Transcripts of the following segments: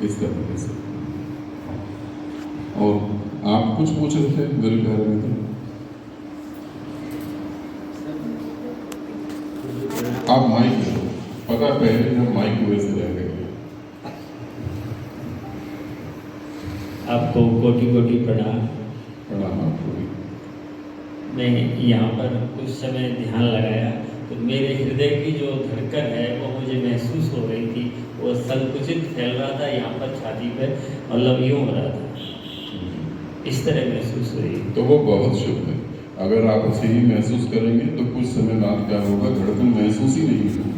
इस तरीके से। और आप कुछ पूछ रहे थे मेरे प्यारे मित्र? आप माइक लो, पता पहले हम माइक वैसे रह गए। आपको कोटि कोटि प्रणाम। प्रणाम आपको भी। मैं यहाँ पर कुछ समय ध्यान लगाया तो मेरे हृदय की जो धड़कन है वो मुझे महसूस हो रही थी, वो संकुचित फैल रहा था यहाँ पर छाती पे, मतलब यूँ हो रहा था, इस तरह महसूस हुई। तो वो बहुत शुभ है। अगर आप उसे ही महसूस करेंगे तो कुछ समय बाद क्या होगा, धड़कन महसूस ही नहीं होगी।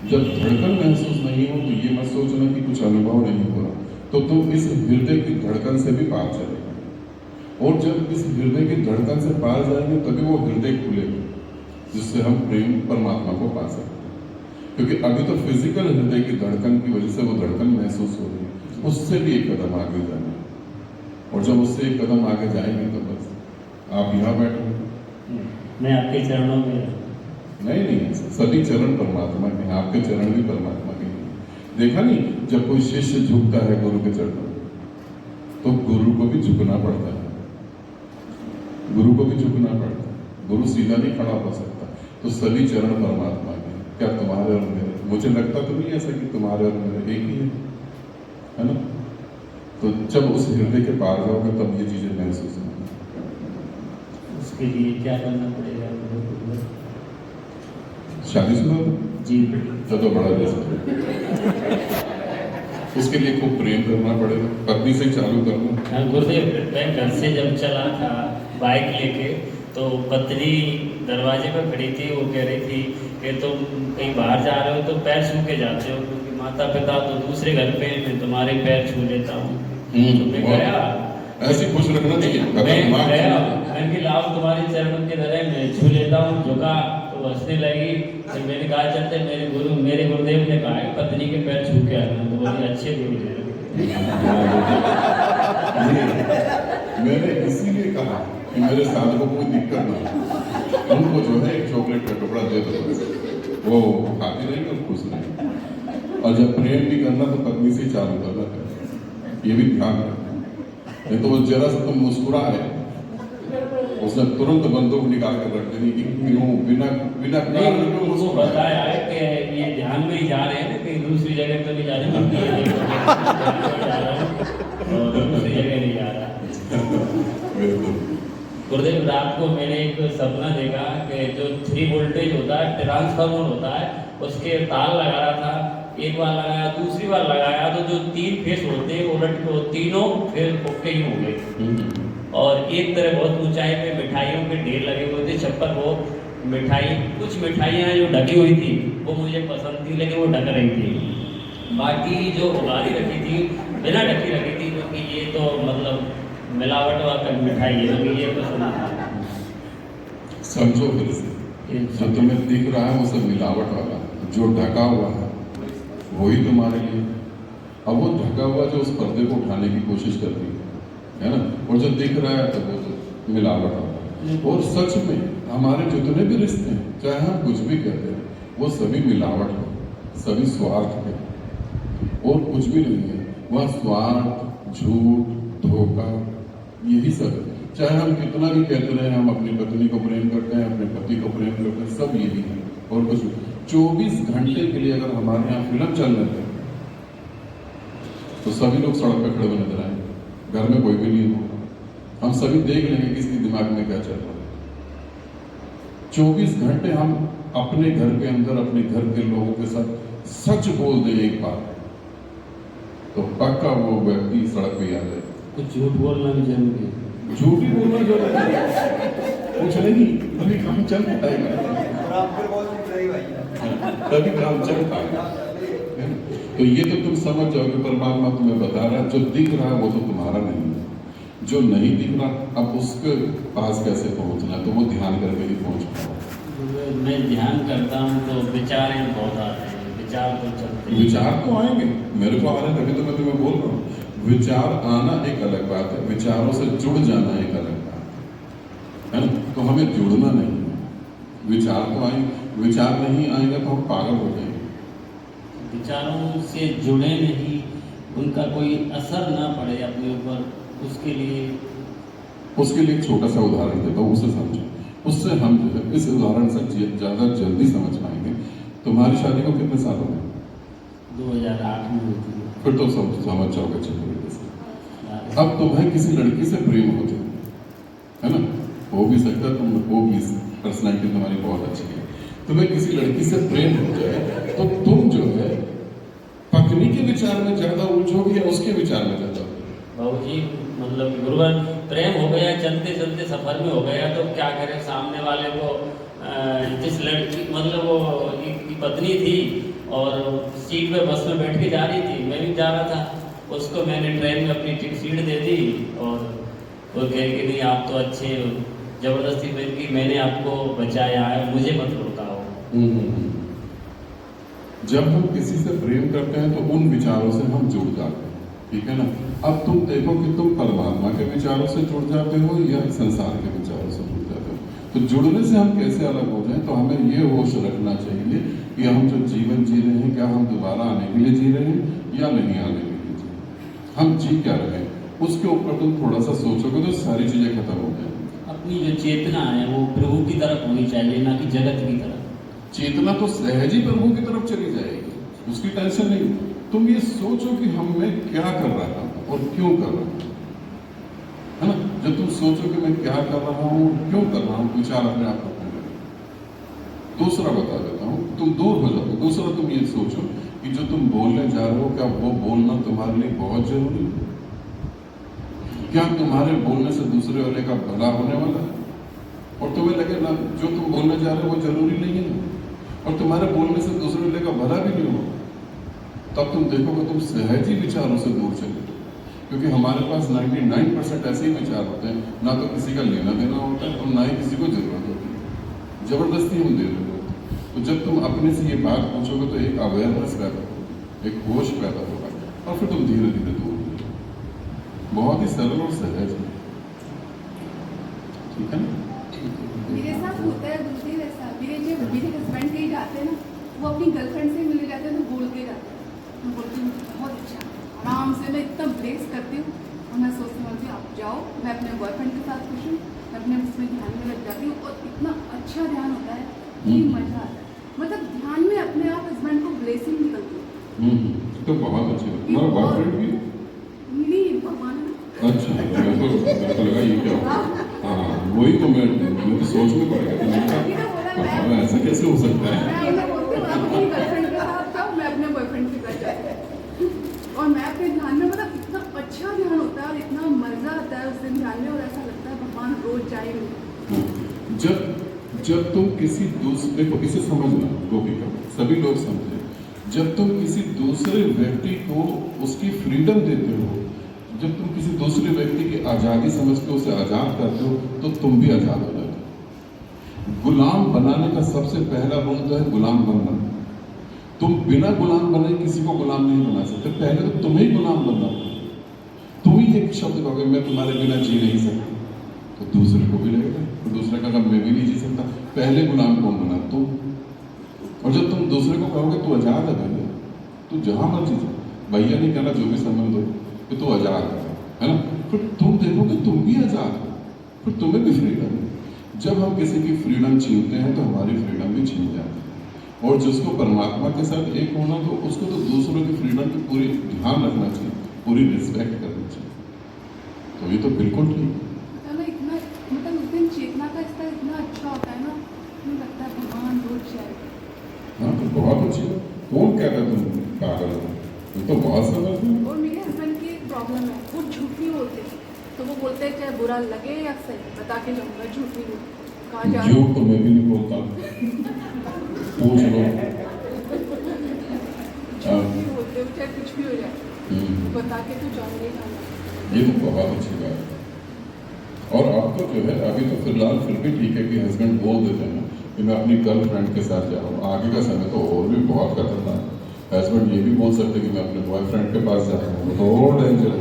जब धड़कन महसूस नहीं हो तो ये मत सोचना कि कुछ अनुभव नहीं हुआ, तो तुम इस हृदय की धड़कन से भी पार चलेगा। और जब इस हृदय की धड़कन से पार जाएंगे तभी वो हृदय खुलेगा, जिससे हम प्रेम परमात्मा को पा सकते हैं। क्योंकि अभी तो फिजिकल हृदय की धड़कन की वजह से वो धड़कन महसूस हो रही है, उससे भी एक कदम आगे जाना है। और जब उससे एक कदम आगे जाएंगे तो बस आप यहाँ बैठो, मैं आपके चरणों में। नहीं, सभी चरण परमात्मा के हैं, आपके चरण भी परमात्मा के हैं। देखा नहीं, जब कोई शिष्य झुकता है गुरु के चरणों में तो गुरु को भी झुकना पड़ता है, गुरु को भी झुकना पड़ता है। गुरु सीधा नहीं खड़ा हो सकता। तो सभी चरण परमात्मा के हैं। क्या तुम्हारे और मेरे? मुझे लगता तो नहीं ऐसा कि तुम्हारे और मेरे एक ही है ना? तो जब उस हृदय के पार जाओगे तब ये चीजें महसूस होंगी। उसके लिए क्या करना पड़ेगा? शादीशुदा जी तो बड़ा व्यस्त, उसके लिए खूब प्रेम करना पड़ेगा, पत्नी से चालू करना। हाँ गुरुदेव, मैं घर से जब चला था बाइक लेके तो पत्नी दरवाजे पर खड़ी थी। वो कह रही थी कि तुम कहीं बाहर जा रहे हो तो पैर छू के जाते हो, क्योंकि माता पिता तो दूसरे घर पे, मैं तुम्हारे पैर छू लेता हूँ। तो मैं गया, ऐसे खुश रखना चाहिए। मैं गया, मैं लाओ तुम्हारे चरणों के तरह मैं छू लेता हूँ। झुका तो हंसने लगी। तो मैंने कहा चलते, मेरे गुरुदेव ने कहा है पत्नी के पैर छू के आना। तो बोली अच्छे गुरुदेव। मैंने इसीलिए कहा कि मेरे साधकों को कोई दिक्कत ना हो, उनको जो है एक चॉकलेट का टुकड़ा दे दो, वो खाती रहेंगे और खुश रहेंगे। और जब प्रेम भी करना तो पत्नी से चालू करना है, ये भी ध्यान रखना। नहीं तो वो जरा सा तुम मुस्कुराए, उसने तुरंत बंदूक निकाल कर रख देनी कि क्यों बिना कारण उसको बताया है कि ये ध्यान में ही जा रहे हैं, कहीं दूसरी जगह तो नहीं जा रहे, दूसरी जगह नहीं जा रहा। गुरुदेव, रात को मैंने एक सपना देखा कि जो 3 वोल्टेज होता है, ट्रांसफार्मर होता है, उसके तार लगा रहा था। एक बार लगाया, दूसरी बार लगाया तो जो 3 फेस होते हैं वो तीनों फिर ओके ही हो गए। और एक तरह बहुत ऊंचाई पे मिठाइयों के ढेर लगे हुए थे, छप्पर। वो मिठाई, कुछ मिठाइयाँ जो ढकी हुई थी वो मुझे पसंद थी, लेकिन वो ढक रही थी। बाकी जो उगारी रखी थी बिना ढकी रखी थी, क्योंकि ये तो मतलब मिलावट वाला मिठाई है, क्योंकि ये पसंद था। समझो फिर से, जो तुम्हें दिख रहा है वो सब मिलावट वाला, जो ढका हुआ है वही तुम्हारे लिए। अब वो ढका हुआ जो उस पर्दे को उठाने की कोशिश करती है ना, और जो दिख रहा है तो वो तो मिलावट वाला है। और सच में हमारे जितने भी रिश्ते हैं, चाहे हम कुछ भी कहते हैं, वो सभी मिलावट है, सभी स्वार्थ है, और कुछ भी नहीं है। वह स्वार्थ, झूठ, धोखा, यही सब है। चाहे हम कितना भी कहते रहे हम अपनी पत्नी को प्रेम करते हैं, अपने पति को प्रेम करते हैं, सब यही है और कुछ। 24 घंटे के लिए अगर हमारे यहाँ फिल्म चल रही है तो सभी लोग सड़क पर खड़े हुए नजर आएंगे, घर में कोई भी नहीं होगा, हम सभी देख लेंगे किसके दिमाग में क्या चल रहा है। 24 घंटे हम अपने घर के अंदर अपने घर के लोगों के साथ सच बोल दे एक बार तो पक्का वो व्यक्ति सड़क पे आ जाए। कुछ झूठ बोलना भी जरूरी है। झूठ ही बोलना जरूरी है, कुछ नहीं, तभी काम चल पाएगा, तभी काम चल पाएगा। तो ये तो तुम समझ जाओगे, परमात्मा तुम्हें बता रहा है जो दिख रहा है वो तो तुम्हारा नहीं है, जो नहीं दिख रहा अब उसके पास कैसे पहुंचना है, तो वो ध्यान करके ही पहुंच पाओ। मैं ध्यान करता हूँ तो विचार बहुत आते हैं, विचार तो चलते हैं। विचार तो आएंगे, मेरे को आ रहे हैं, तभी तो मैं तुम्हें बोल रहा हूँ। विचार आना एक अलग बात है, विचारों से जुड़ जाना एक अलग बात है ना। तो हमें जुड़ना नहीं है, विचार तो आएंगे, विचार नहीं आएगा तो हम पागल हो जाएंगे। विचारों से जुड़े नहीं, उनका कोई असर ना पड़े अपने ऊपर, उसके लिए एक छोटा सा उदाहरण देता हूँ, उसे समझो। उससे हम जो है इस उदाहरण से ज़्यादा जल्दी समझ पाएंगे। तुम्हारी शादी को कितने साल हो गए? 2008 में हुई थी। फिर तो समझ जाओगे अच्छे तरीके से। अब तुम्हें किसी लड़की से प्रेम हो जाए, है ना, हो भी सकता है, तुम वो भी पर्सनैलिटी तुम्हारी बहुत अच्छी है, तुम्हें किसी लड़की से प्रेम हो जाए तो तुम जो है पत्नी के विचार में ज्यादा उलझोगे या उसके विचार में ज्यादा? बाबूजी मतलब गुरुवर, प्रेम हो गया, चलते चलते सफर में हो गया, तो क्या करें, सामने वाले को जिस लड़की मतलब वो की पत्नी थी और सीट पे बस में बैठ के जा रही थी, मैं भी जा रहा था, उसको मैंने ट्रेन में अपनी सीट दे दी और वो कहे कि नहीं आप तो अच्छे हो, जबरदस्ती बन की मैंने आपको बचाया है, मुझे मत रोकाओ। जब हम किसी से प्रेम करते हैं तो उन विचारों से हम जुड़ जाते हैं, ठीक है ना। अब तुम देखो कि तुम परमात्मा के विचारों से जुड़ जाते हो या संसार के विचारों से जुड़ जाते हो। तो जुड़ने से हम कैसे अलग हो जाएं, तो हमें ये होश रखना चाहिए कि हम जो जीवन जी रहे हैं, क्या हम दोबारा आने के लिए जी रहे हैं या नहीं आने के लिए जी रहे हैं, हम जी क्या रहे हैं, उसके ऊपर तुम थोड़ा सा सोचोगे तो सारी चीजें खत्म हो जाएंगी। अपनी जो चेतना है वो प्रभु की तरफ होनी चाहिए, ना कि जगत की तरफ। चेतना तो सहज ही प्रभु की तरफ चली जाएगी, उसकी टेंशन नहीं। तुम ये सोचो कि हम मैं क्या कर रहा हूं और क्यों कर रहा हूं, है ना। जब तुम सोचो कि मैं क्या कर रहा हूं और क्यों कर रहा हूं, विचार अपने आप को करने लगेगा। दूसरा बता देता हूं, तुम दूर हो जाओगे। दूसरा तुम ये सोचो कि जो तुम बोलने जा रहे हो, क्या वो बोलना तुम्हारे लिए बहुत जरूरी है? क्या तुम्हारे बोलने से दूसरे वाले का भला होने वाला है? और तुम्हें लगे ना जो तुम बोलने जा रहे हो वो जरूरी नहीं है, और तुम्हारे बोलने से दूसरे वाले का भला भी नहीं होगा, तब तुम देखोगे तुम सहज ही विचारों से दूर चले। क्योंकि हमारे पास 99% ऐसे ही विचार होते हैं, ना तो किसी का लेना देना होता है और ना ही किसी को जरूरत होती है, जबरदस्ती हम दे रहे होते हैं। तो जब तुम अपने से ये बात पूछोगे तो एक अवेयरनेस पैदा होगी, एक होश पैदा होगा, और फिर तुम धीरे धीरे दूर हो जाओगे। बहुत ही सरल और सहज है, ठीक है ना। मेरे साथ होता है दूसरी वैसा, मेरे हस्बैंड कहीं जाते हैं ना, वो अपनी गर्लफ्रेंड से मिलने जाते हैं तो बोल के जाते हैं, मैं बोलती हूँ बहुत अच्छा, आराम से मैं इतना ब्रेस करती हूँ और मैं सोचती हूँ आप जाओ, मैं अपने बॉयफ्रेंड के साथ खुश हूँ, मैं अपने उसमें ध्यान में लग जाती हूँ और इतना अच्छा ध्यान होता है कि मजा आता है। मतलब ध्यान में अपने आप हस्बैंड को ब्लेसिंग निकलती है। तो बहुत अच्छी बात। तुम्हारा बॉयफ्रेंड भी? नहीं, भगवान। अच्छा, मेरे को लगा ये क्या हुआ। हाँ, वही तो मैं तो सोचने पड़ेगा, ऐसा कैसे हो सकता है। मैं बोलती हूँ आप अपनी गर्लफ्रेंड के साथ जाओ, मैं अपने बॉयफ्रेंड के साथ जाती हूँ और मैं अपने ध्यान में, मतलब इतना अच्छा ध्यान होता है और इतना मजा आता है उस दिन ध्यान में, और ऐसा लगता है भगवान रोज जाएंगे। जब तुम किसी दूसरे को, इसे समझना गोपिका, सभी लोग समझे, जब तुम किसी दूसरे व्यक्ति को उसकी फ्रीडम देते हो, जब तुम किसी दूसरे व्यक्ति की आज़ादी समझ के उसे आज़ाद करते हो, तो तुम भी आज़ाद हो जाते हो। गुलाम बनाने का सबसे पहला गुण तो है गुलाम बनना। तुम बिना गुलाम बने किसी को गुलाम नहीं बना सकते, पहले तो तुम्हें ही गुलाम बनना होगा। तुम ही एक शब्द कहोगे मैं तुम्हारे बिना जी नहीं सकता, तो दूसरे को भी लगेगा, तो दूसरा कहेगा मैं भी नहीं जी सकता। पहले गुलाम कौन बना? तुम। और जब तुम दूसरे को कहोगे तू आज़ाद है भैया, तू जहाँ मर्जी जा, भैया नहीं कहना, जो भी संबंध हो कि तू आज़ाद है ना, फिर तुम देखोगे तुम भी आज़ाद हो, फिर तुम्हें भी फ्रीडम है। जब हम किसी की फ्रीडम छीनते हैं तो हमारी फ्रीडम भी छीन जाती है। और जिसको परमात्मा के साथ एक होना, तो उसको तो दूसरों की फ्रीडम की पूरी ध्यान रखना चाहिए, पूरी रिस्पेक्ट करनी चाहिए। तो ये तो बिल्कुल ठीक है। इतना मतलब उस दिन चेतना का स्तर इतना अच्छा होता है ना, मुझे लगता है भगवान रोज जाएगा। हाँ, तो बहुत अच्छी बात। कौन कहता है तुम पागल हो? ये तो बहुत समझ है। और मेरे हस्बैंड की एक प्रॉब्लम है, वो झूठ नहीं बोलते, तो वो बोलते हैं चाहे बुरा लगे या सही, बता के जाऊंगा, झूठ नहीं बोलते। कहाँ जा रहे हो? झूठ तो मैं भी नहीं बोलता, पूछ लो। झूठ नहीं बोलते हो, चाहे कुछ भी हो जाए, बता के तो जाऊंगे ही जाऊंगा। ये तो बहुत अच्छी बात है। और अब तो जो है, अभी तो फिलहाल फिर भी ठीक है कि हस्बैंड बोल देते हैं कि मैं अपनी गर्लफ्रेंड के साथ जा रहा हूँ। आगे का समय तो और भी बहुत खतरनाक है। हस्बैंड ये भी बोल सकते कि मैं अपने बॉयफ्रेंड के पास जा रहा हूँ, तो और डेंजर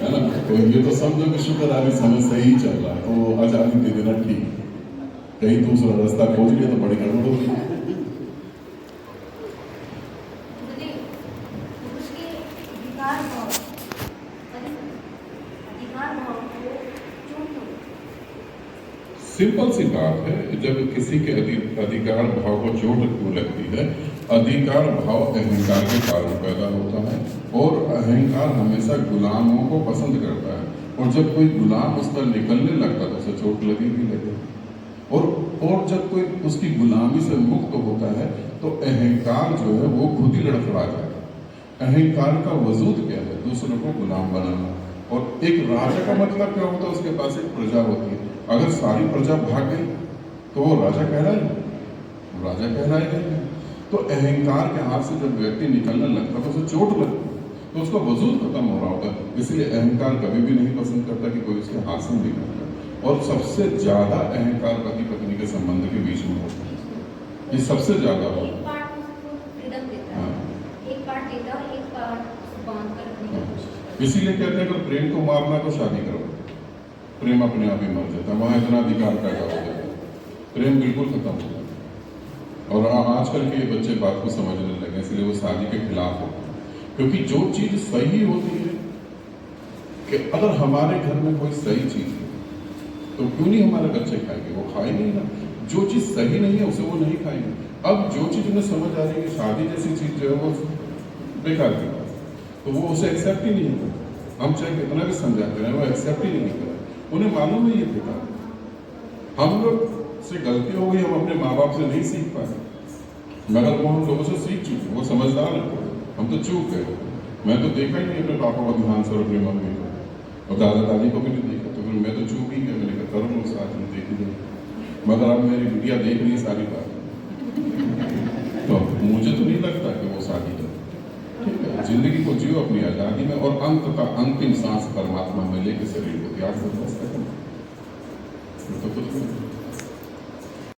है ना। तो ये तो समझो कि शुक्र आदमी समय सही चल रहा है, तो आजादी दे देना ठीक है। कहीं दूसरा रास्ता खोज लिया तो बड़ी गड़बड़ होगी। उसके विकार अधिकार भाव को चोट लगी। सिंपल सी बात है, जब किसी के अधिकार भाव को चोट क्यों लगती है? अधिकार भाव अहंकार के कारण पैदा होता है और अहंकार हमेशा गुलामों को पसंद करता है, और जब कोई गुलाम उस पर निकलने लगता है तो उसे चोट लगेगी लगेगी। और जब कोई उसकी गुलामी से मुक्त होता है तो अहंकार जो है वो खुद ही लड़खड़ा जाता है। अहंकार का वजूद क्या है? दूसरों को गुलाम बनाना। और एक राजा का मतलब क्या होता है? उसके पास एक प्रजा होती है। अगर सारी प्रजा भाग गई तो वो राजा कहलाएगा? राजा कहलाएगा नहीं। तो अहंकार के हाथ से जब व्यक्ति निकलने लगता है तो उसे चोट लगती है, तो उसका वजूद खत्म हो रहा होता है। इसलिए अहंकार कभी भी नहीं पसंद करता कि कोई उसके हाथ से निकल जाए। और सबसे ज्यादा अहंकार पति पत्नी के संबंध के बीच में होता है। ये सबसे ज्यादा होता एक पार्ट उसको फ्रीडम देता है, एक पार्ट देता है, एक पार्ट बांध कर रखने की कोशिश करता है। इसीलिए कहते हैं अगर प्रेम को मारना तो शादी करो। प्रेम अपने आप ही मर जाता है, वहां इतना अधिकार पैदा हो जाता है, प्रेम बिल्कुल खत्म हो जाता है। और आजकल के बच्चे बात को समझने लगे, इसलिए वो शादी के खिलाफ होते हैं। क्योंकि जो चीज सही होती है, कि अगर हमारे घर में कोई सही चीज है तो क्यों नहीं हमारे बच्चे खाएंगे? वो खाए नहीं ना। जो चीज सही नहीं है उसे वो नहीं खाएंगे। अब जो चीज उन्हें समझ आ रही है कि शादी जैसी चीज जो है वो बेकार की बात, तो वो उसे एक्सेप्ट ही नहीं करते। हम चाहे कितना भी समझाते रहे, वो एक्सेप्ट ही नहीं करते। उन्हें मालूम है ये बेकार। हम लोग से गलती हो गई, हम अपने माँ बाप से नहीं सीख पाए, मगर वो हम लोगों से सीख चुके, वो समझदार है। हम तो चूक गए। मैं तो देखा ही नहीं अपने पापा को ध्यान से और अपनी मम्मी को, और दादा दादी को भी नहीं देखा, तो फिर मैं तो चूक ही गया। मैंने कहा करो लोग साथ में देख ही, मगर अब मेरी बिटिया देख रही है सारी बात, तो मुझे तो नहीं लगता कि वो शादी करे। ठीक है, जिंदगी को जियो अपनी आज़ादी में, और अंतिम सांस परमात्मा में लेके शरीर को त्याग कर बस खत्म। तो कुछ नहीं।